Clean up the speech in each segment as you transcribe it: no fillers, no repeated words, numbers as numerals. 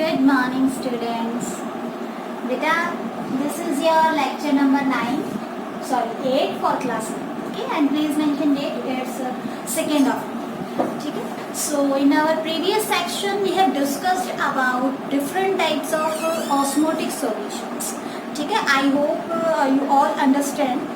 Good morning, students. Beta, this is your lecture number 9, sorry 8 for class 9. Okay, and please mention date. It's 2nd of May. Okay. So in our previous section, we have discussed about different types of osmotic solutions. ठीक है. I hope you all understand.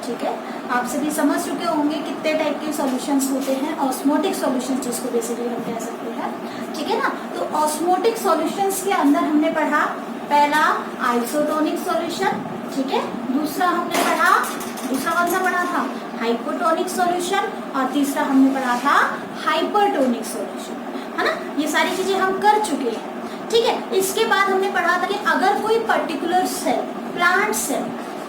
ठीक है. आप सभी समझ चुके होंगे कितने टाइप के सॉल्यूशंस होते हैं. ऑस्मोटिक सॉल्यूशंस जिसको बेसिकली हम कह सकते हैं. ठीक है ना. तो ऑस्मोटिक सॉल्यूशंस के अंदर हमने पढ़ा पहला आइसोटोनिक सॉल्यूशन. ठीक है. दूसरा हमने पढ़ा, दूसरा कौन सा पढ़ा था, हाइपोटोनिक सॉल्यूशन. और तीसरा हमने पढ़ा था हाइपरटोनिक सॉल्यूशन. है ना. ये सारी चीजें हम कर चुके हैं. ठीक है. इसके बाद हमने पढ़ा था कि अगर कोई पर्टिकुलर सेल, प्लांट सेल,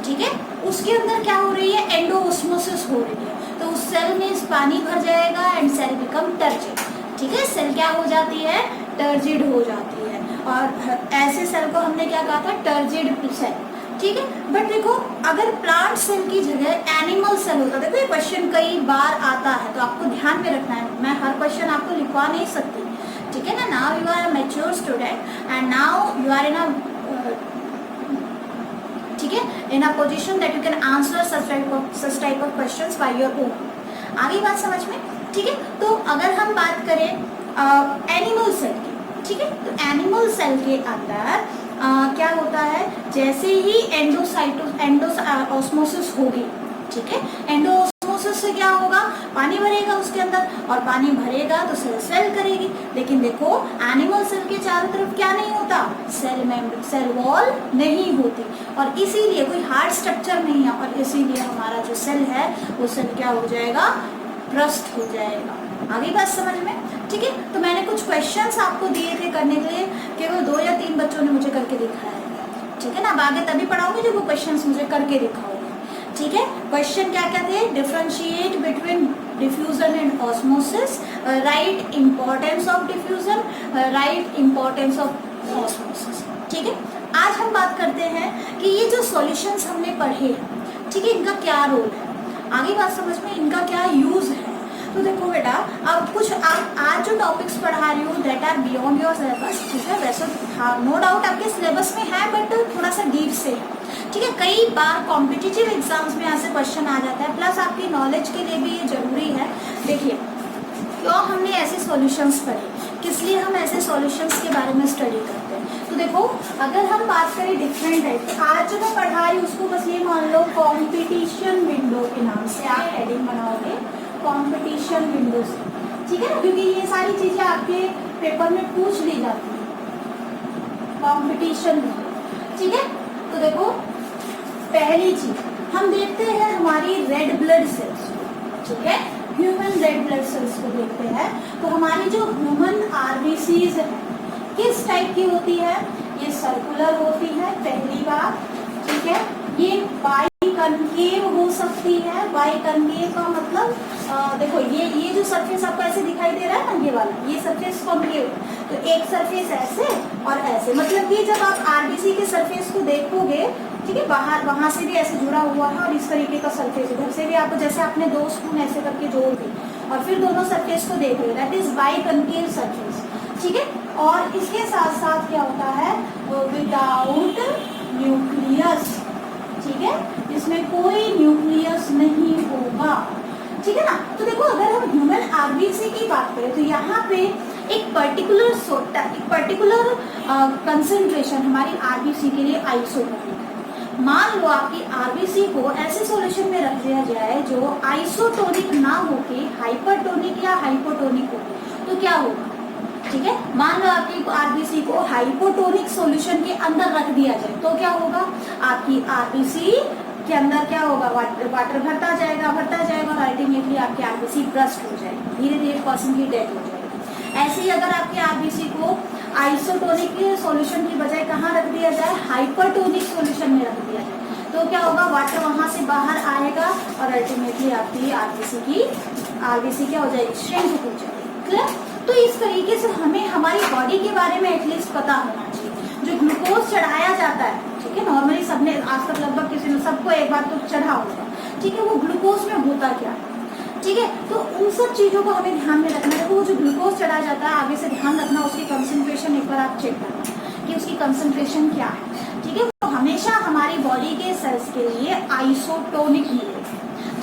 ठीक है, उसके अंदर क्या हो रही है, एंडोऑस्मोसिस हो रही है, तो उस सेल में पानी भर जाएगा एंड सेल बिकम टर्जिड. ठीक है. सेल क्या हो जाती है, टर्जिड हो जाती है. और ऐसे सेल को हमने क्या कहा था, टर्जिड सेल. ठीक है. बट देखो, अगर प्लांट सेल की जगह एनिमल सेल होता, देखो ये क्वेश्चन कई बार आता है तो आपको ध्यान में रखना है. मैं हर क्वेश्चन आपको लिखवा नहीं सकती. ठीक है ना. Now you are a mature student and now you are in a, ठीक है, in a position that you can answer such type of questions by your own. आगे बात समझ में. ठीक है. तो अगर हम बात करें एनिमल सेल की, ठीक है, तो एनिमल सेल के अंदर क्या होता है, जैसे ही एंडोऑस्मोसिस होगी, ठीक है, एंडोऑस्मोसिस से क्या होगा, पानी भरेगा उसके अंदर, और पानी भरेगा तो सेल सेल करेगी. लेकिन देखो एनिमल सेल के चारों तरफ क्या नहीं होता, सेल वॉल नहीं होती, और इसीलिए कोई हार्ड स्ट्रक्चर नहीं है, और इसीलिए हमारा जो सेल है वो सेल क्या हो जाएगा, ब्रस्ट हो जाएगा. आगे बात समझ में. ठीक है. तो मैंने कुछ क्वेश्चंस आपको दिए थे करने के लिए, केवल 2 या 3 बच्चों ने मुझे करके दिखाया है. ठीक है ना. अब आगे तभी पढ़ाओगे जब वो क्वेश्चंस मुझे करके दिखाओगे. ठीक है. क्वेश्चन क्या क्या थे, differentiate between diffusion and osmosis, right importance of diffusion, right importance of osmosis. ठीक है. आज हम बात करते हैं कि ये जो सॉल्यूशंस हमने पढ़े, ठीक है, इनका क्या रोल है. आगे बात समझ में, इनका क्या यूज है. तो देखो बेटा, अब कुछ आज जो टॉपिक्स पढ़ा रही हूँ that are beyond your syllabus. ठीक है. वैसे हाँ, नो डाउट आपके सिलेबस में है, बट थोड़ा सा डीप से है. ठीक है. कई बार कॉम्पिटिटिव एग्जाम्स में ऐसे क्वेश्चन आ जाता है, प्लस आपकी नॉलेज के लिए भी ये जरूरी है. देखिए, क्यों हमने ऐसे सॉल्यूशंस पढ़े, किस लिए हम ऐसे सॉल्यूशंस के बारे में स्टडी करते हैं. तो देखो, अगर हम बात करें डिफरेंट टाइप, तो आज जो मैं पढ़ा रही हूँ उसको बस ये मान लो कॉम्पिटिशन विंडो के नाम से आप हेडिंग बनाओगे, कॉम्पिटिशन विंडो से. ठीक है ना. क्योंकि ये सारी चीजें आपके पेपर में पूछ ली जाती है. Competition window. ठीक है. तो देखो, पहली चीज हम देखते हैं हमारी रेड ब्लड सेल्स. ठीक है. ह्यूमन रेड ब्लड सेल्स को देखते हैं. तो हमारी जो ह्यूमन आरबीसीज है किस टाइप की होती है, ये सर्कुलर होती है, पहली बात. ठीक है. ये बाई कनकेव हो सकती है. बाई कनकेव का मतलब देखो, ये जो सरफेस आपको ऐसे दिखाई दे रहा है ना, ये वाला, ये सरफेस कॉनकेव. तो एक सरफेस ऐसे और ऐसे, मतलब कि जब आप आरबीसी के सरफेस को देखोगे, ठीक है, बाहर वहां से भी ऐसे जुड़ा हुआ है, और इस तरीके का सरफेस इधर से भी आपको, जैसे आपने 2 स्पून ऐसे करके जोड़ दी और फिर दोनों सरफेस को देख रहे, that is by concave surface. ठीक है. और इसके साथ साथ क्या होता है, विदाउट न्यूक्लियस. ठीक है. इसमें कोई न्यूक्लियस नहीं होगा. ठीक है ना. तो देखो, अगर हम ह्यूमन आरबीसी की बात करें तो यहाँ पे एक पर्टिकुलर कंसेंट्रेशन हमारी आरबीसी के लिए आइसोटोनिक है. मान लो आपकी आरबीसी को ऐसे सॉल्यूशन में रख दिया जाए जो आइसोटोनिक ना होके हाइपरटोनिक या हाइपोटोनिक हो, तो क्या होगा. ठीक है. मान लो आपकी आरबीसी को हाइपोटोनिक सॉल्यूशन के अंदर रख दिया जाए तो क्या होगा, आपकी आरबीसी के अंदर क्या होगा, वाटर भरता जाएगा और अल्टीमेटली आपकी आरबीसी ब्रस्ट हो जाएगी, धीरे धीरे पर्सन की डेथ हो जाएगी. ऐसे ही अगर आपकी आरबीसी को आइसोटोनिक सॉल्यूशन की बजाय कहाँ रख दिया जाए, हाइपरटोनिक सॉल्यूशन में रख दिया जाए, तो क्या होगा, वाटर वहां से बाहर आएगा और अल्टीमेटली आपकी आरबीसी क्या हो जाएगी, श्रिंक हो जाएगी. क्लियर. तो इस तरीके से हमें हमारी बॉडी के बारे में एटलीस्ट पता होना चाहिए. जो ग्लूकोज चढ़ाया जाता है, ठीक है, नॉर्मली सबने आज तक लगभग किसी ने सबको एक बार तो चढ़ा होगा. ठीक है. वो ग्लूकोज में होता क्या है, ठीक है। तो उन सब चीजों को हमें ध्यान में रखना है। वो जो ग्लूकोज चढ़ा जाता है आगे से ध्यान रखना, उसकी कंसंट्रेशन एक बार आप चेक करना कि उसकी कंसंट्रेशन क्या है। ठीक है, तो हमेशा हमारी बॉडी के सेल्स के लिए आइसोटोनिक मिलेगा,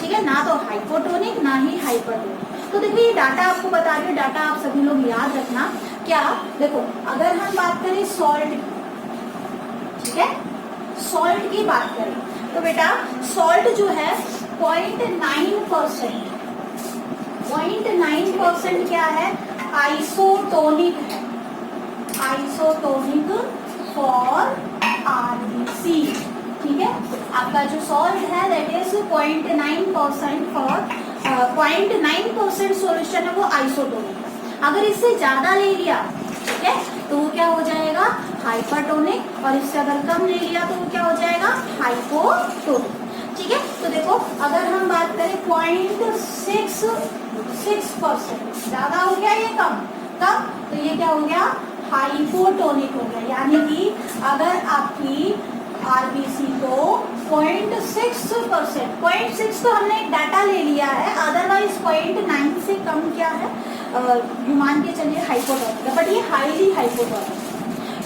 ठीक है, ना तो हाइपोटोनिक ना ही हाइपरटोनिक। तो देखिए ये डाटा आपको बता रही हूँ, डाटा आप सभी लोग याद रखना। क्या देखो, अगर हम बात करें सॉल्ट, ठीक है, सॉल्ट की बात करें तो बेटा सॉल्ट जो है 0.9%, 0.9% क्या है, आइसोटोनिक है, आइसोटोनिक फॉर आरबीसी। ठीक है, आपका जो सॉल्ट है दैट इज 0.9% फॉर 0.9% सोल्यूशन है वो आइसोटोनिक है। अगर इससे ज्यादा ले लिया, ठीक है, तो वो क्या हो जाएगा, हाइपरटोनिक, और इससे अगर कम ले लिया तो वो क्या हो जाएगा, हाइपोटोनिक। ठीक है, तो देखो अगर हम बात करें 0.66%, ज्यादा हो गया ये कम, कम, तो ये क्या हो गया, हाइपोटोनिक हो गया। यानी कि अगर आपकी आरबीसी को 0.6%, 0.6 तो हमने एक डाटा ले लिया है, अदरवाइज 0.9 से कम क्या है, मान के चलिए हाइपोटोनिक है, बट ये हाईली हाइपोटोनिक है।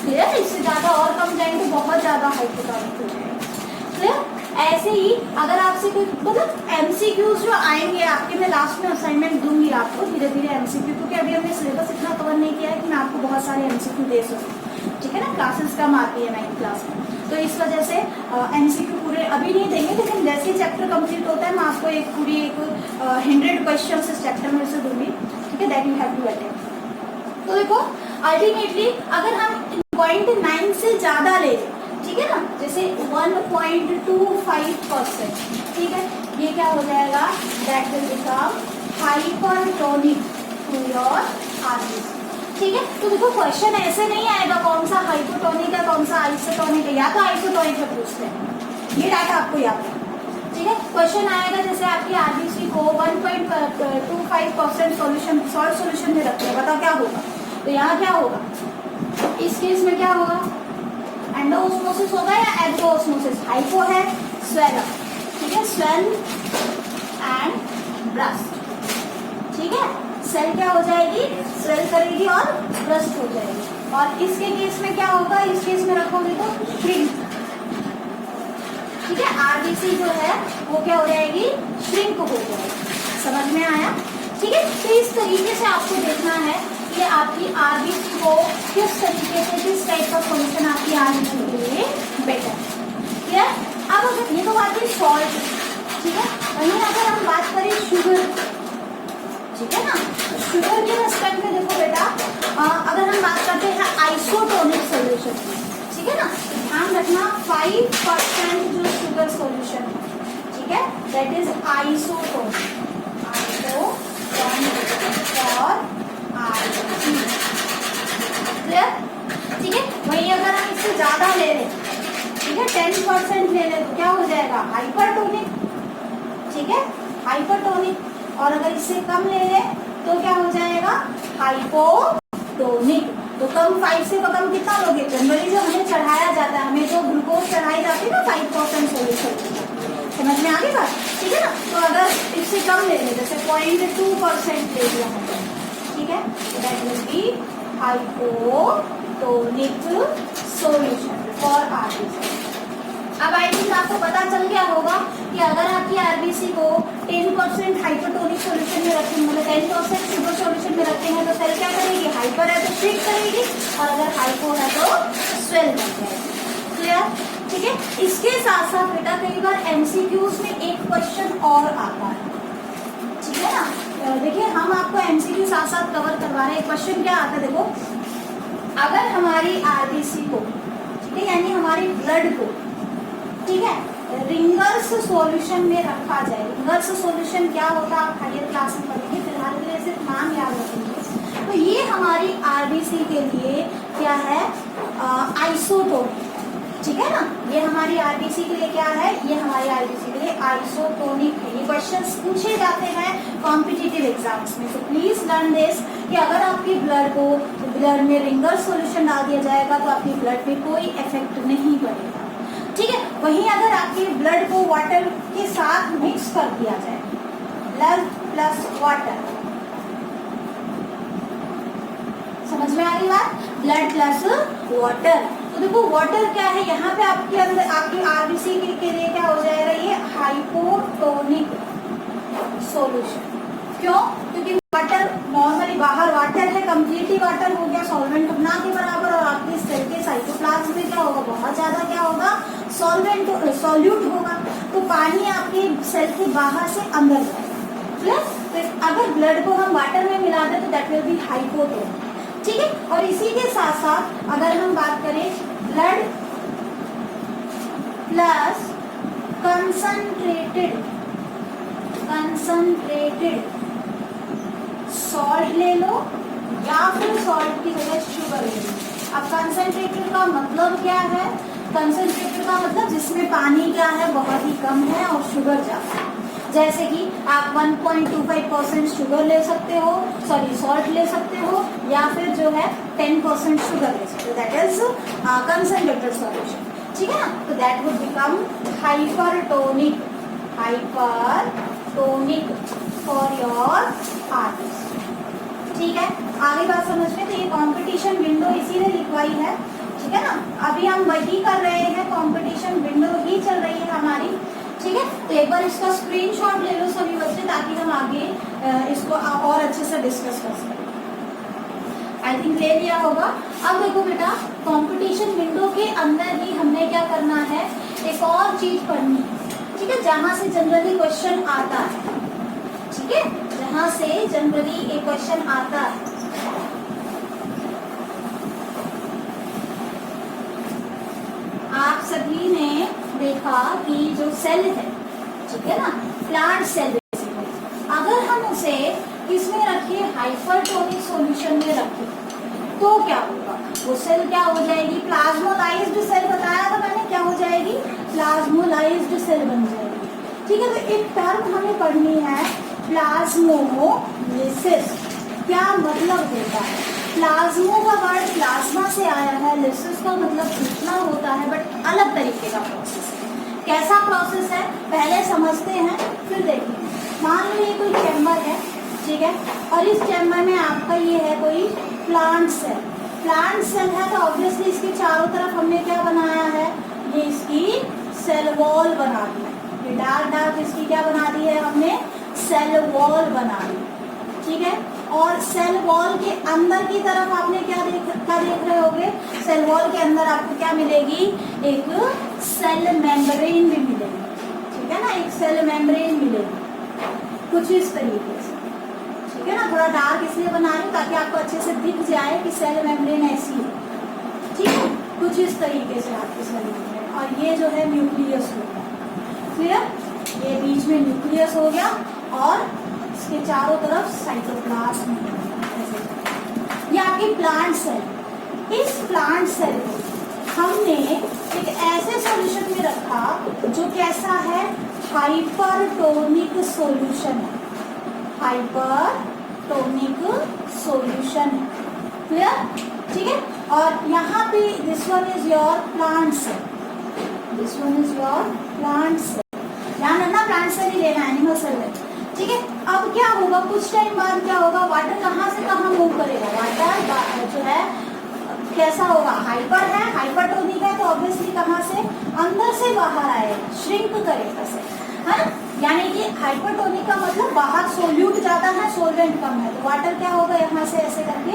क्लियर, इससे ज्यादा और कम जाएंगे तो बहुत ज्यादा हाइपोटोनिक हो जाएगा। क्लियर, ऐसे ही अगर आपसे कोई मतलब एमसीक्यूज जो आएंगे आपके, मैं लास्ट में असाइनमेंट दूंगी आपको धीरे धीरे एमसीक्यू, क्योंकि अभी हमने सिलेबस इतना कवर नहीं किया है कि मैं आपको बहुत सारे एमसीक्यू दे सकूँ। ठीक है ना, क्लासेस कम आती है 9th क्लास में, तो इस वजह से एमसीक्यू पूरे अभी नहीं देंगे, लेकिन जैसे चैप्टर कंप्लीट होता है मैं आपको एक पूरी एक 100 क्वेश्चन इस चैप्टर में से दूंगी। ठीक है, that you have to attend. तो देखो अल्टीमेटली अगर हम 0.9 से ज्यादा ले, ठीक है ना, जैसे 1.25%, ठीक है, ये क्या हो जाएगा, that will become hypertonic to your RBC. ठीक है, तो देखो क्वेश्चन ऐसे नहीं आएगा कौन सा हाइपोटोनिक है कौन सा आइसोटोनिक है, या तो आइसोटोनिक में पूछते हैं, ये डाटा आपको याद है। ठीक है, क्वेश्चन आएगा जैसे आपकी आरबीसी को 1.25% सोल्यूशन, सॉल्ट सोल्यूशन में रखते हैं, बताओ क्या होगा, तो यहाँ क्या होगा, इस केस में क्या होगा, एंडोऑस्मोसिस होगा या एब्रोऑस्मोसिस, हाइपो है, स्वेल अप, ठीक है, स्वेल एंड ब्रस्ट। ठीक है, सेल क्या हो जाएगी, स्वेल करेगी और ब्रस्ट हो जाएगी। और इसके केस में क्या होगा, इस केस में रखोगे तो श्रिंक। ठीक है, आरबीसी जो है वो क्या हो जाएगी, श्रिंक हो जाएगी। समझ में आया। ठीक है, तो इस तरीके से आपको देखना है कि आपकी आरबीसी को किस तरीके से, किस टाइप का सोल्यूशन आपकी आरबीसी के लिए बेटर। ठीक है, अब अगर ये तो बात है सॉल्ट, ठीक है, वहीं अगर हम बात करें शुगर, ठीक है ना, तो शुगर के रेस्पेक्ट में देखो बेटा, अगर हम बात करते हैं आइसोटोनिक सोल्यूशन, ठीक है ना, तो ध्यान रखना 5% जो शुगर सोल्यूशन है, ठीक है, दैट इज आइसोटोनिक, और क्लियर। ठीक है, वही अगर हम इससे ज्यादा ले लें, ठीक है, 10% ले लें तो क्या हो जाएगा, हाइपरटोनिक। ठीक है, हाइपरटोनिक, और अगर इससे कम ले लें तो क्या हो जाएगा, हाइपोटोनिक। तो कम 5 से कम कितना लोगे, जनरली जो हमें चढ़ाया जाता है, हमें जो ग्लूकोज चढ़ाई जाती है ना 5% सोल्यूशन, समझ में आ गई बात। ठीक है ना, तो अगर इससे कम ले लें, जैसे 0.2% ले लिया हमने, ठीक है, that will be hypotonic solution for RBC. अब आई थिंक आपको पता चल गया होगा कि अगर आपकी आरबीसी को 10% हाइपोटोनिक सोल्यूशन में रखेंगे, मतलब 10% शुगर सोल्यूशन में रखेंगे तो सेल क्या करेगी, हाइपर है तो श्रिंक करेगी, और अगर हाइपो है तो स्वेल कर जाएगी। क्लियर। ठीक है, इसके साथ साथ बेटा कई बार एमसीक्यूज में एक क्वेश्चन और आता है, ठीक है ना, देखिए हम आपको एमसीक्यू साथ साथ कवर करवा रहे हैं। क्वेश्चन क्या आता है, देखो अगर हमारी आरबीसी को, ठीक है, यानी हमारी ब्लड को, ठीक है, रिंगर्स सॉल्यूशन में रखा जाए। रिंगर्स सॉल्यूशन क्या होता है आप हायर क्लास में पढ़ेंगे, फिलहाल के लिए सिर्फ नाम याद रखेंगे। तो ये हमारी आरबीसी के लिए क्या है, आइसोटोनिक, ठीक है ना, ये हमारी आरबीसी के लिए क्या है, ये हमारी आरबीसी के लिए आइसोटोनिक है। ये क्वेश्चंस पूछे जाते हैं कॉम्पिटिटिव एग्जाम्स में, तो प्लीज लर्न दिस कि अगर आपकी ब्लड में रिंगर सॉल्यूशन डाल दिया जाएगा तो आपकी ब्लड पे कोई इफेक्ट नहीं पड़ेगा। ठीक है, वहीं अगर आपकी ब्लड को वाटर के साथ मिक्स कर दिया जाए, प्लस वाटर। समझ में आ रही बात? Blood plus water. तो देखो वाटर क्या है, यहाँ पे आपके अंदर आपकी आरबीसी के लिए क्या हो जाएगा, ये हाइपोटोनिक सॉल्यूशन। क्यों? क्योंकि वाटर नॉर्मली बाहर वाटर है, कम्प्लीटली वाटर हो गया, सॉल्वेंट ना के बराबर, और आपके सेल के साइटोप्लाज्म में क्या होगा, बहुत ज्यादा क्या होगा, सॉल्वेंट सॉल्यूट होगा। तो पानी आपके सेल के बाहर से अंदर जाएगा। तो अगर ब्लड को हम वाटर में मिला दें तो दैट विल बी हाइपोटोनिक। ठीक है। और इसी के साथ साथ अगर हम बात करें ब्लड प्लस कंसंट्रेटेड सॉल्ट ले लो, या फिर सॉल्ट की जगह शुगर ले लो। अब कंसंट्रेटेड का मतलब क्या है? कंसंट्रेटेड का मतलब जिसमें पानी क्या है, बहुत ही कम है और शुगर ज्यादा है। जैसे कि आप 1.25% शुगर ले सकते हो, सॉरी सॉल्ट ले सकते हो, या फिर जो है 10% शुगर ले सकते हो, दैट इज कंसंट्रेटेड सॉल्यूशन। ठीक है ना? तो that would become hypertonic for your arts. ठीक है, आगे बात समझ में। तो ये कंपटीशन विंडो इसीलिए लिखवाई है। ठीक है ना? अभी हम वही कर रहे हैं, कंपटीशन विंडो ही चल रही है हमारी। ठीक है, तो एक बार इसका स्क्रीनशॉट ले लो सभी बच्चे, ताकि हम आगे इसको और अच्छे से डिस्कस कर सकें। आई थिंक ले लिया होगा। अब देखो बेटा, कंपटीशन विंडो के अंदर ही हमने क्या करना है, एक और चीज पढ़नी है। ठीक है, जहां से जनरली क्वेश्चन आता है। ठीक है, जहां से जनरली एक क्वेश्चन आता है। आप सभी ने देखा कि जो सेल है, ठीक है ना, प्लांट सेल, अगर हम उसे किसमें रखें, हाइपरटोनिक सॉल्यूशन में रखें, तो क्या होगा, वो सेल क्या हो जाएगी, प्लाज्मोलाइज्ड सेल बताया था मैंने, क्या हो जाएगी, प्लाज्मोलाइज्ड सेल बन जाएगी। ठीक है, तो एक टर्म हमें पढ़नी है, प्लाज्मोलिसिस। क्या मतलब होता है? प्लाज्मो का वर्ड प्लाज्मा से आया है, लिसिस का मतलब फूटना होता है, बट अलग तरीके का प्रोसेस है। कैसा प्रोसेस है पहले समझते हैं, फिर देखेंगे। मान लो ये कोई चैम्बर है, ठीक है, और इस चैम्बर में आपका ये है कोई प्लांट सेल। प्लांट सेल है तो ऑब्वियसली इसके चारों तरफ हमने क्या बनाया है, ये इसकी सेल वॉल बना दी है। ये डार्क इसकी क्या बना दी है हमने, सेल वॉल बना दी। ठीक है, और सेल वॉल के अंदर की तरफ आपने क्या देख रहे होगे, सेल वॉल के अंदर आपको क्या मिलेगी, एक सेल मेम्ब्रेन भी मिलेगी। ठीक है ना, एक सेल मेम्ब्रेन मिलेगी कुछ इस तरीके से। ठीक है ना, थोड़ा डार्क इसलिए बना रही हूँ ताकि आपको अच्छे से दिख जाए कि सेल मेम्ब्रेन ऐसी है। ठीक है, कुछ इस तरीके से आपकी सेल मेम्ब्रेन, और ये जो है न्यूक्लियस हो गया। फिर ये बीच में न्यूक्लियस हो गया, और इसके चारों तरफ साइटोप्लाज्म। ये आपकी प्लांट सेल। इस प्लांट सेल को हमने एक ऐसे सॉल्यूशन में रखा जो कैसा है, हाइपरटोनिक सॉल्यूशन है। हाइपरटोनिक सॉल्यूशन है, क्लियर? ठीक है, और यहाँ पे this one is your plant cell, this one is your plant cell. ध्यान रखना, प्लांट सेल ही लेना, एनिमल सेल है। ठीक है, अब क्या होगा, कुछ टाइम बाद क्या होगा, वाटर कहाँ से कहाँ मूव करेगा, वाटर जो है कैसा होगा, हाइपर है, हाइपरटोनिक है, तो ऑब्वियसली कहाँ से, अंदर से बाहर आएगा, श्रिंक करेगा से, है ना। यानी कि हाइपरटोनिक का मतलब बाहर सोल्यूट ज्यादा है, सोलवेंट कम है, तो वाटर क्या होगा, यहाँ से ऐसे करके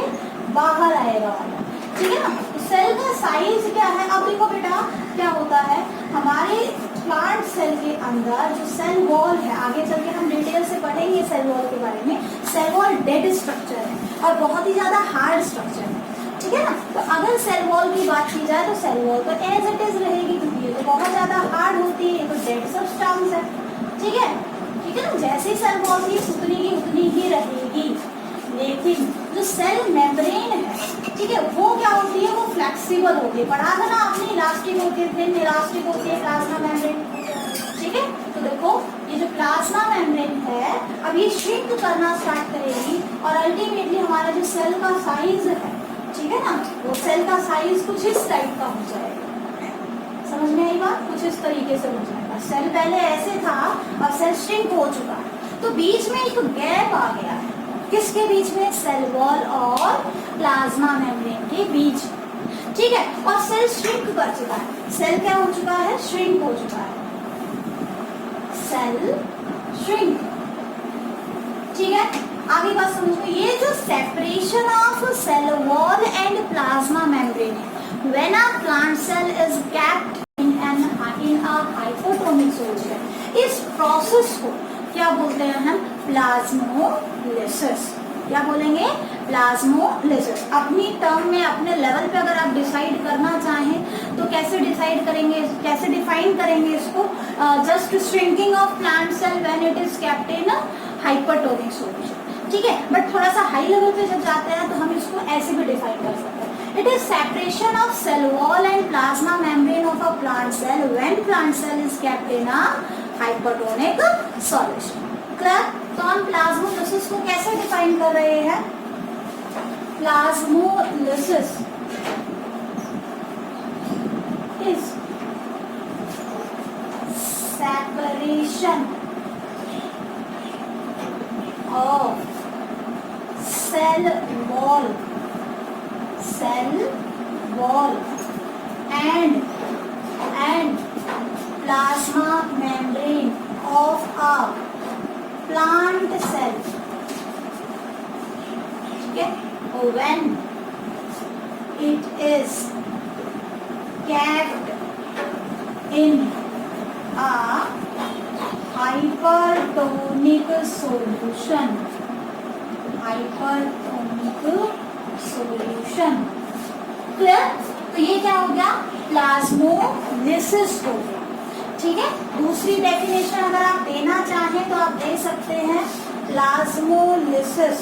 बाहर आएगा वाटर। ठीक है ना, तो सेल का साइज क्या है। अब देखो बेटा क्या होता है, हमारे प्लांट सेल के अंदर जो सेल वॉल है, आगे चल के हम डिटेल से पढ़ेंगे सेल वॉल के बारे में। सेल वॉल डेड स्ट्रक्चर है और बहुत ही ज्यादा हार्ड स्ट्रक्चर है। ठीक है ना, तो अगर सेल वॉल की बात की जाए तो सेल वॉल तो एज इट इज रहेगी, क्योंकि ये तो बहुत ज्यादा हार्ड होती है, ये तो डेड सब्सटेंस है। ठीक है, ठीक है ना, जैसे सेल वॉल थी उतनी ही रहेगी। लेकिन जो सेल मेम्ब्रेन है, ठीक है, वो क्या होती है, वो फ्लेक्सिबल होती है। पढ़ा था ना आपने, इलास्टिक होती है, फिर इलास्टिक होती है प्लाज्मा मेम्ब्रेन। ठीक है, तो देखो ये जो प्लाज्मा मेम्ब्रेन है, अब ये श्रिंक करना स्टार्ट करेगी, और अल्टीमेटली हमारा जो सेल का साइज है, ठीक है ना, वो सेल का साइज कुछ इस टाइप का हो जाएगा। समझ में आई बात, कुछ इस तरीके से हो जाएगा। सेल पहले ऐसे था, अब सेल श्रिंक हो चुका है। तो बीच में एक गैप आ गया है, किसके बीच में? सेल वॉल और प्लाज्मा मेम्ब्रेन के बीच, ठीक है। और सेल श्रिंक कर चुका है, सेल क्या हो चुका है? श्रिंक हो चुका है, सेल श्रिंक, ठीक है। आगे बात समझो, ये जो separation of cell wall and plasma membrane है, when a plant cell is kept in a hypotonic solution, इस प्रोसेस को क्या बोलते हैं हम? प्लाज्मोलिसिस। क्या बोलेंगे? प्लाज्मोलिसिस। अपनी टर्म में, अपने लेवल पे अगर आप डिसाइड करना चाहें तो कैसे डिसाइड करेंगे, कैसे डिफाइन करेंगे इसको? Just shrinking of plant cell when it is kept in hypertonic solution, ठीक है। बट थोड़ा सा हाई लेवल पे जब जाते हैं तो हम इसको ऐसे भी डिफाइन कर सकते हैं, it is separation of cell wall and plasma membrane of a plant cell when plant cell is kept in a hypertonic solution. Clear? तो हम प्लाज्मोलिसिस को कैसे डिफाइन कर रहे हैं? Plasmolysis is separation of cell wall and plasma membrane of a plant cell, okay, when it is kept in a hypertonic solution, clear? तो ये क्या हो गया? प्लाज्मोलिसिस हो गया, ठीक है। दूसरी डेफिनेशन अगर आप देना चाहें तो आप दे सकते हैं, plasmolysis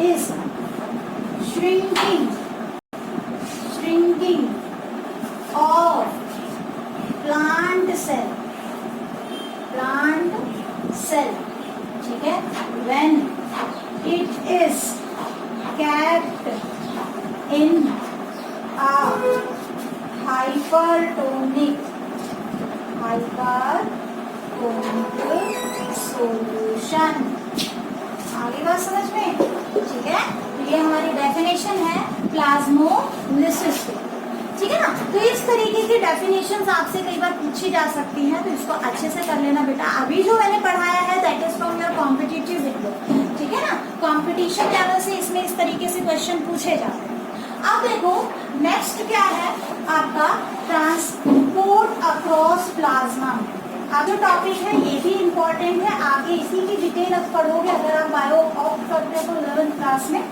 is shrinking of plant cell, ठीक है, when it is kept in a hypertonic solution। आगे बात समझ में? ठीक है, ये हमारी डेफिनेशन है प्लाज्मोलिसिस की, ठीक है ना। तो इस तरीके की डेफिनेशंस आपसे कई बार पूछी जा सकती हैं, तो इसको अच्छे से कर लेना बेटा। अभी जो मैंने पढ़ाया है that is from your competitive window, ठीक है ना। कंपटीशन लेवल से इसमें इस तरीके से क्वेश्चन पूछे जाते हैं। अब देखो नेक्स्ट क्या है आपका? Transport across plasma. अब जो टॉपिक है ये भी इम्पोर्टेंट है, आगे इसी की डिटेल आप पढ़ोगे अगर आप बायो ऑप्ट करते हो तो 11th क्लास में,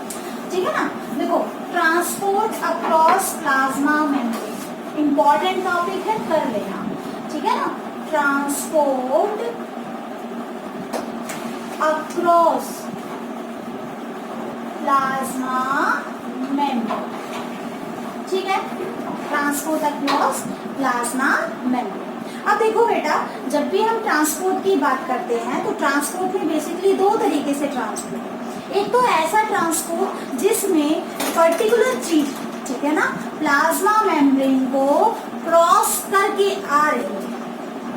ठीक है ना। देखो transport across plasma membrane important topic है, कर लेना, ठीक है ना। ट्रांसपोर्ट अक्रॉस प्लाज्मा मेम्ब्रेन, ठीक है, ट्रांसपोर्ट अक्रॉस प्लाज्मा मेम्ब्रेन। अब देखो बेटा, जब भी हम ट्रांसपोर्ट की बात करते हैं तो ट्रांसपोर्ट में बेसिकली दो तरीके से ट्रांसपोर्ट है। एक तो ऐसा ट्रांसपोर्ट जिसमें पर्टिकुलर चीज, ठीक है ना, प्लाज्मा मेम्ब्रेन को क्रॉस करके आ रही है,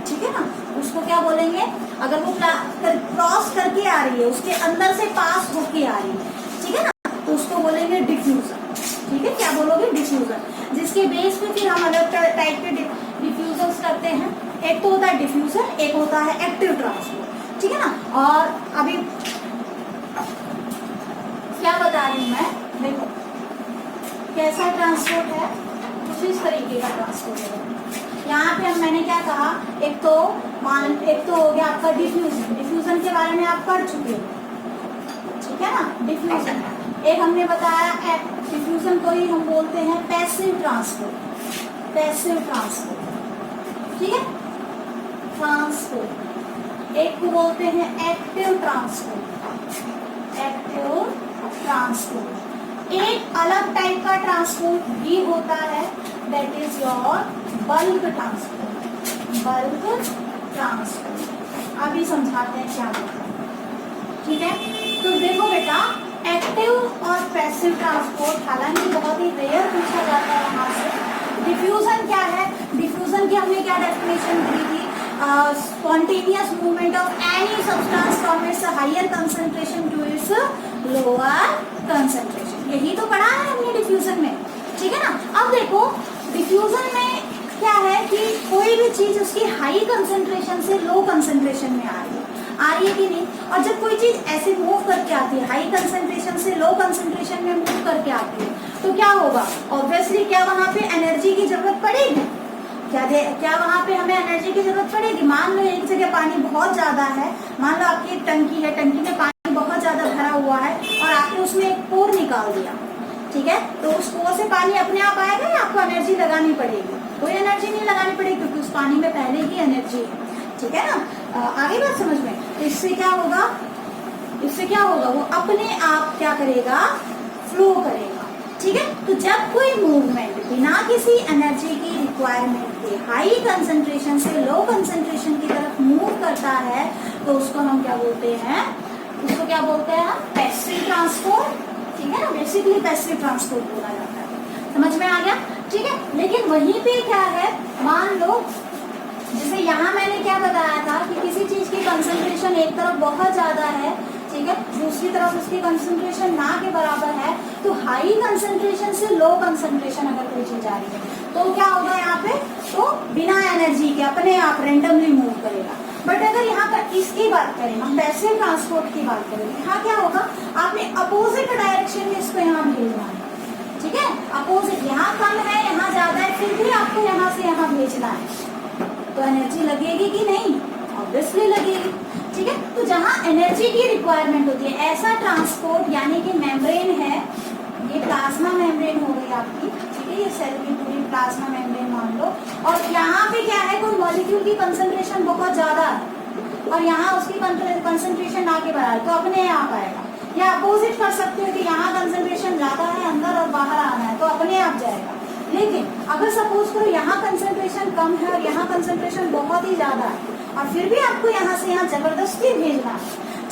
ठीक है ना, उसको क्या बोलेंगे? अगर वो क्रॉस करके आ रही है, उसके अंदर से पास होके आ रही है, ठीक है ना, तो उसको बोलेंगे डिफ्यूजन, ठीक है। क्या बोलोगे? डिफ्यूजन। जिसके बेस पे फिर हम अलग टाइप के डिफ्यूजन करते हैं। एक तो होता है डिफ्यूजन, एक होता है एक्टिव ट्रांसपोर्ट, ठीक है ना। और अभी क्या बता रही हूँ मैं, देखो कैसा ट्रांसपोर्ट है, कुछ इस तरीके का ट्रांसपोर्ट है। यहाँ पे मैंने क्या कहा, एक तो हो गया आपका डिफ्यूजन। डिफ्यूजन के बारे में आप पढ़ चुके हो, ठीक है ना। डिफ्यूजन एक हमने बताया, डिफ्यूजन को ही हम बोलते हैं पैसिव ट्रांसपोर्ट, ठीक है, ट्रांसपोर्ट। एक को बोलते हैं एक्टिव ट्रांसपोर्ट। एक अलग टाइप का ट्रांसपोर्ट भी होता है, that is your bulk transport. अभी समझाते हैं क्या होता है, ठीक है। तो देखो बेटा, एक्टिव और पैसिव ट्रांसपोर्ट हालांकि बहुत ही रेयर पूछा जाता है वहां से। डिफ्यूजन क्या है? डिफ्यूजन की हमने क्या डेफिनेशन दी थी spontaneous movement of any substance from its higher concentration to its lower concentration. यही तो पढ़ा है हमने डिफ्यूजन में, ठीक है ना। अब देखो डिफ्यूजन में क्या है कि कोई भी चीज उसकी हाई कंसंट्रेशन से लो कंसंट्रेशन में आ रही है कि नहीं। और जब कोई चीज ऐसे मूव करके आती है, हाई कंसंट्रेशन से लो कंसंट्रेशन में मूव करके आती है, तो क्या होगा, ऑब्वियसली क्या वहां पे एनर्जी की जरूरत पड़ेगी, क्या वहां पे हमें एनर्जी की जरूरत पड़ेगी। मान लो एक जगह पानी बहुत ज्यादा है, मान लो आपकी एक टंकी है, टंकी में पानी बहुत ज्यादा भरा हुआ है और आपने उसमें एक पोर निकाल दिया, ठीक है, तो उस पोर से पानी अपने आप आएगा या आपको एनर्जी लगानी पड़ेगी? कोई एनर्जी नहीं लगानी पड़ेगी क्योंकि उस पानी में पहले ही एनर्जी है, ठीक है ना। आगे बात समझ में। तो इससे क्या होगा, वो अपने आप क्या करेगा, फ्लो करेगा, ठीक है। तो जब कोई मूवमेंट बिना किसी एनर्जी की रिक्वायरमेंट के हाई कंसंट्रेशन से लो कंसंट्रेशन की तरफ मूव करता है तो उसको हम क्या बोलते हैं, पैसिव ट्रांसपोर्ट, ठीक है ना। बेसिकली पैसिव ट्रांसपोर्ट बोला जाता है, समझ में आ गया, ठीक है। लेकिन वहीं पे क्या है, मान लो जैसे यहाँ मैंने क्या बताया था कि किसी चीज की कंसंट्रेशन एक तरफ बहुत ज्यादा है, ठीक है, दूसरी तरफ उसकी कंसंट्रेशन ना के बराबर है, तो हाई कंसंट्रेशन से लो कंसंट्रेशन अगर कोई चीज आ रही है तो क्या होगा यहाँ पे, तो बिना एनर्जी के अपने आप रेंडमली मूव करेगा। बट अगर यहाँ पर इसकी बात करें, हम पैसिव ट्रांसपोर्ट की बात करें, यहाँ क्या होगा, आपने अपोजिट डायरेक्शन में इसको यहाँ भेजना है, ठीक है, अपोजिट, यहाँ कम है यहाँ ज्यादा है, फिर भी आपको यहाँ से यहाँ भेजना है, तो एनर्जी लगेगी कि नहीं, ऑब्वियसली लगेगी, ठीक है। तो जहाँ एनर्जी की रिक्वायरमेंट होती है, ऐसा ट्रांसपोर्ट, यानी कि मेम्ब्रेन है, ये प्लाज्मा मेम्ब्रेन हो गई आपकी, ठीक है, ये सेल की पूरी प्लाज्मा मेम्ब्रेन मान लो, और यहाँ पे क्या है, कोई मॉलिक्यूल की कंसंट्रेशन बहुत ज्यादा है और यहाँ उसकी कंसंट्रेशन ना के बराबर, तो अपने आप आएगा। या अपोजिट कर सकते हो कि यहाँ कंसंट्रेशन ज्यादा है, अंदर और बाहर आना है, तो अपने आप जाएगा। लेकिन अगर सपोज करो यहाँ कंसंट्रेशन कम है और यहाँ कंसंट्रेशन बहुत ही ज्यादा है और फिर भी आपको यहाँ से यहाँ जबरदस्ती भेजना है,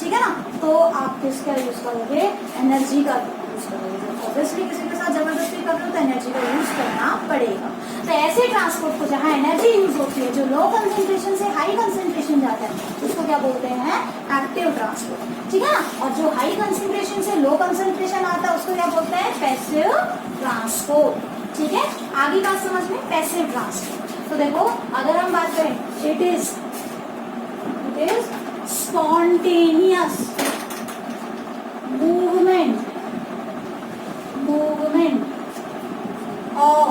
ठीक है ना, तो आप किसका यूज करोगे, एनर्जी का यूज करोगे। ऑब्वियसली किसी के साथ जबरदस्ती कर रहे हो तो एनर्जी का यूज करना पड़ेगा। तो ऐसे ट्रांसपोर्ट को जहाँ एनर्जी यूज होती है, जो लो कंसंट्रेशन से हाई कंसंट्रेशन जाता है, उसको क्या बोलते हैं, एक्टिव ट्रांसपोर्ट, ठीक है ना। और जो हाई कंसंट्रेशन से लो कंसंट्रेशन आता है उसको क्या बोलते हैं, पैसिव ट्रांसपोर्ट, ठीक है। आगे बात समझ में, पैसिव ट्रांसपोर्ट। तो देखो अगर हम बात करें, it is spontaneous movement of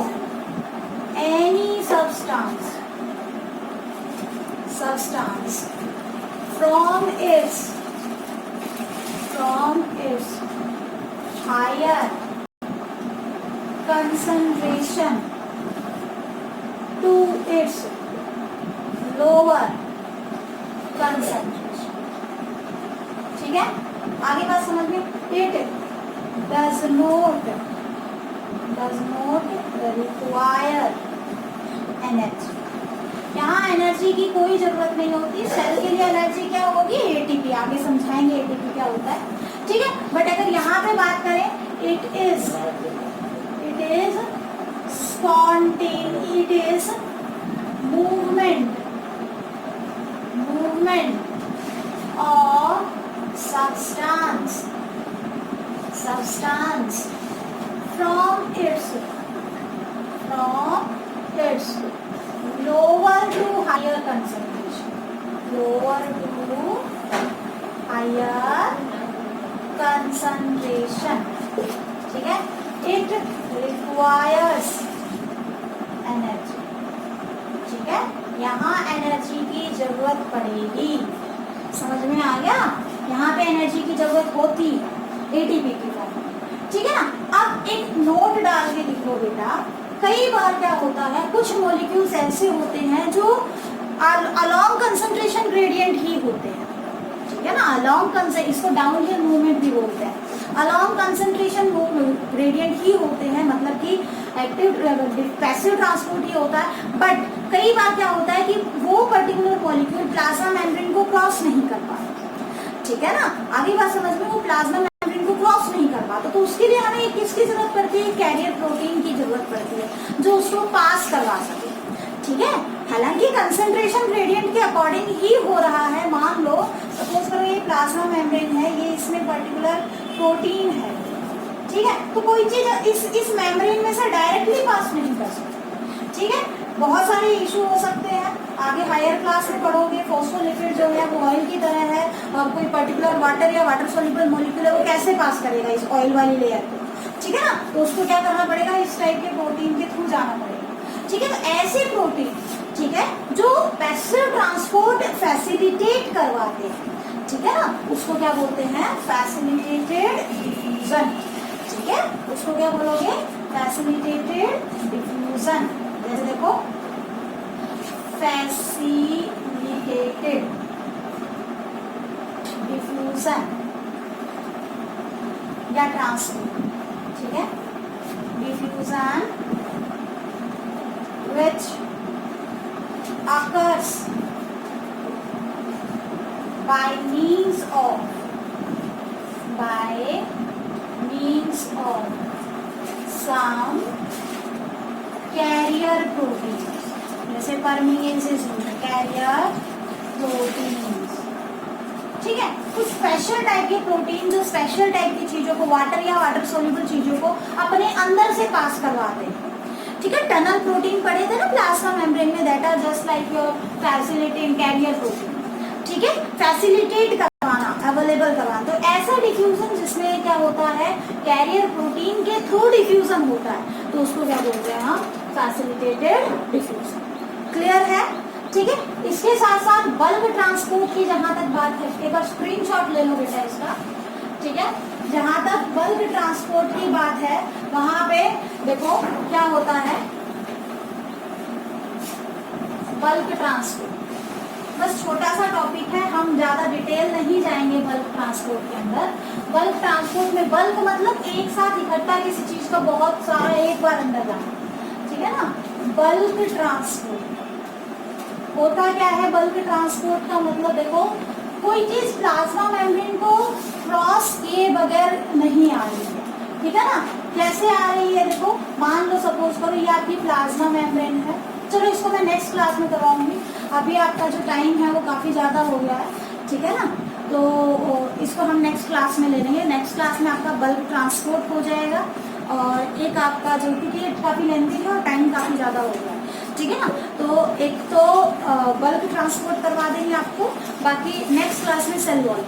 any substance from its higher concentration to its lower concentration, ठीक है। आगे बात समझ में, it does not require energy, यहाँ एनर्जी की कोई जरूरत नहीं होती। सेल के लिए एनर्जी क्या होगी, एटीपी, आगे समझाएंगे एटीपी क्या होता है, ठीक है। बट अगर यहाँ पे बात करें, it is movement of substance from its lower to higher concentration, ठीक है। it requires energy, ठीक है, यहाँ एनर्जी की जरूरत पड़ेगी, समझ में आ गया। यहाँ पे एनर्जी की जरूरत होती है एटीपी की फॉर्म में, ठीक है ना। अब एक नोट डाल के लिखो बेटा, कई बार क्या होता है, कुछ मॉलिक्यूल्स ऐसे होते हैं जो अलोंग कंसंट्रेशन ग्रेडियंट ही होते हैं, ठीक है ना, अलोंग, इसको डाउनहिल मूवमेंट भी बोलते हैं, अलोंग कंसंट्रेशन ग्रेडियंट ही होते हैं, मतलब कि एक्टिव पैसिव ट्रांसपोर्ट ही होता है। बट कई बार क्या होता है कि वो पर्टिकुलर मॉलिक्यूल प्लाज्मा मेम्ब्रेन को क्रॉस नहीं कर पाता, ठीक है ना। आगे बात समझ में, वो प्लाज्मा मेम्ब्रेन को क्रॉस नहीं कर पाता, तो उसके लिए हमें किसकी जरूरत पड़ती है, कैरियर प्रोटीन की जरूरत पड़ती है जो उसको पास करवा सके, ठीक है। हालांकि कंसंट्रेशन ग्रेडियंट के अकॉर्डिंग ही हो रहा है। मान लो सपोज करो ये प्लाज्मा मेम्ब्रेन है, ये इसमें पर्टिकुलर प्रोटीन है, ठीक है, तो कोई चीज इस मेम्ब्रेन में से डायरेक्टली पास नहीं कर सकती, ठीक है। बहुत सारे इशू हो सकते हैं, आगे हायर क्लास में पढ़ोगे। फॉस्फोलिपिड जो है वो ऑयल की तरह है, और कोई पर्टिकुलर वाटर या वाटर सोल्यूबल मॉलिक्यूल है वो कैसे पास करेगा इस ऑयल वाली लेयर को, ठीक है ना। तो उसको क्या करना पड़ेगा, इस टाइप के प्रोटीन के थ्रू जाना पड़ेगा, ठीक है। तो ऐसे प्रोटीन, ठीक है, जो पैसिव ट्रांसपोर्ट फैसिलिटेट करवाते हैं, ठीक है ना, उसको क्या बोलते हैं, फैसिलिटेटेड डिफ्यूजन, ठीक है। उसको क्या बोलोगे, फैसिलिटेटेड डिफ्यूजन। जैसे देखो फैसिलिटेटेड डिफ्यूजन या ट्रांसपोर्ट, ठीक है, diffusion which occurs by means of some carrier proteins, जैसे परमीएजेस होते कैरियर प्रोटीन्स, ठीक है। कुछ स्पेशल टाइप के प्रोटीन जो स्पेशल टाइप की चीजों को, वाटर या वाटर सोल्यूबल चीजों को अपने अंदर से पास करवाते हैं, ठीक है। टनल प्रोटीन पढ़े थे ना प्लाज्मा मेम्ब्रेन में, that are just like your facilitating carrier protein, ठीक है। फैसिलिटेट करवाना, अवेलेबल करवाना। तो ऐसा डिफ्यूजन जिसमें क्या होता है, कैरियर प्रोटीन के थ्रू डिफ्यूजन होता है, तो उसको क्या बोलते हैं हम, फैसिलिटेटेड डिफ्यूजन। क्लियर है, ठीक है। इसके साथ साथ बल्क ट्रांसपोर्ट की जहां तक बात है, एक बार स्क्रीनशॉट ले लो बेटा इसका, ठीक है। जहां तक बल्क ट्रांसपोर्ट की बात है वहां पे देखो क्या होता है, बल्क ट्रांसपोर्ट बस छोटा सा टॉपिक है, हम ज्यादा डिटेल नहीं जाएंगे बल्क ट्रांसपोर्ट के अंदर। बल्क ट्रांसपोर्ट में बल्क मतलब एक साथ इकट्ठा किसी चीज का बहुत सारा एक बार अंदर जाना, ठीक है ना। बल्क ट्रांसपोर्ट होता क्या है, बल्क ट्रांसपोर्ट का मतलब देखो कोई चीज प्लाज्मा मेम्ब्रेन को क्रॉस किए बगैर नहीं आ रही है, ठीक है ना। कैसे आ रही है, देखो मान लो सपोज करो ये आपकी प्लाज्मा मेम्ब्रेन है, चलो इसको मैं नेक्स्ट क्लास में करवाऊंगी, अभी आपका जो टाइम है वो काफी ज्यादा हो गया है, ठीक है ना। तो इसको हम नेक्स्ट क्लास में ले लेंगे। नेक्स्ट क्लास में आपका बल्क ट्रांसपोर्ट हो जाएगा, और एक आपका जो, क्योंकि काफी लेंथी है और टाइम काफी ज्यादा हो गया है, ठीक है ना। तो एक तो बल्क ट्रांसपोर्ट करवा देंगे आपको, बाकी नेक्स्ट क्लास में सेल वॉल